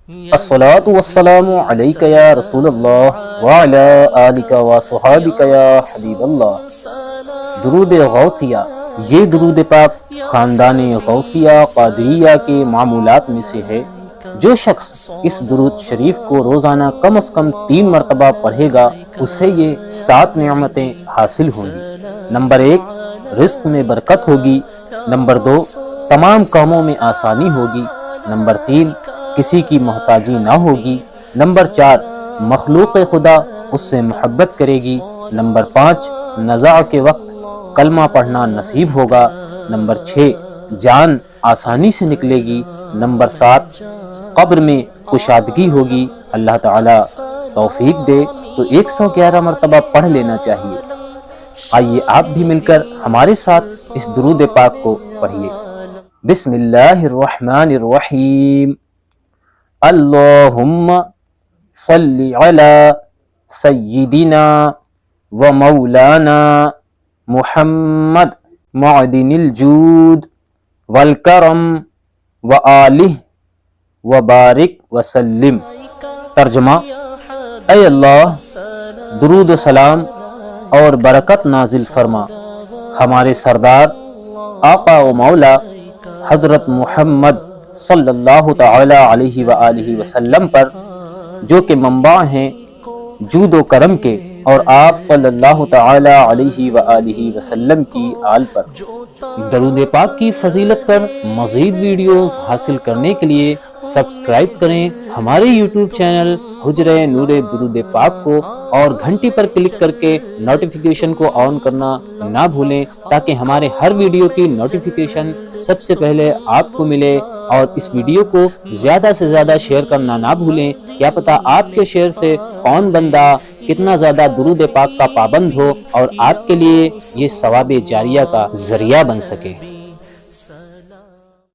الصلاۃ والسلام علیک یا رسول اللہ وعلی آلک وصحابک یا حبیب اللہ۔ درود غوثیہ، یہ درود پاک خاندان غوثیہ قادریہ کے معمولات میں سے ہے۔ جو شخص اس درود شریف کو روزانہ کم از کم 3 مرتبہ پڑھے گا اسے یہ 7 نعمتیں حاصل ہوں گی۔ نمبر 1، رزق میں برکت ہوگی۔ نمبر 2، تمام کاموں میں آسانی ہوگی۔ نمبر 3، کسی کی محتاجی نہ ہوگی۔ نمبر 4، مخلوق خدا اس سے محبت کرے گی۔ نمبر 5، نزاع کے وقت کلمہ پڑھنا نصیب ہوگا۔ نمبر 6، جان آسانی سے نکلے گی۔ نمبر 7، قبر میں کشادگی ہوگی۔ اللہ تعالیٰ توفیق دے تو 111 مرتبہ پڑھ لینا چاہیے۔ آئیے آپ بھی مل کر ہمارے ساتھ اس درود پاک کو پڑھیے۔ بسم اللہ الرحمن الرحیم۔ اللہم صلی علی سیدنا و مولانا محمد معدن الجود والکرم وآلہ وبارک وسلم۔ ترجمہ: اے اللہ، درود و سلام اور برکت نازل فرما ہمارے سردار آقا و مولا حضرت محمد صلی اللہ تعالی علیہ وآلہ وسلم پر، جو کہ منبع ہیں جود و کرم کے، اور آپ صلی اللہ تعالی علیہ وآلہ وسلم کی آل پر۔ درود پاک کی فضیلت پر مزید ویڈیوز حاصل کرنے کے لیے سبسکرائب کریں ہمارے یوٹیوب چینل حجرہ نور درود پاک کو، اور گھنٹی پر کلک کر کے نوٹیفیکیشن کو آن کرنا نہ بھولیں، تاکہ ہمارے ہر ویڈیو کی نوٹیفیکیشن سب سے پہلے آپ کو ملے۔ اور اس ویڈیو کو زیادہ سے زیادہ شیئر کرنا نہ بھولیں، کیا پتہ آپ کے شیئر سے کون بندہ کتنا زیادہ درود پاک کا پابند ہو اور آپ کے لیے یہ ثواب جاریہ کا ذریعہ بن سکے۔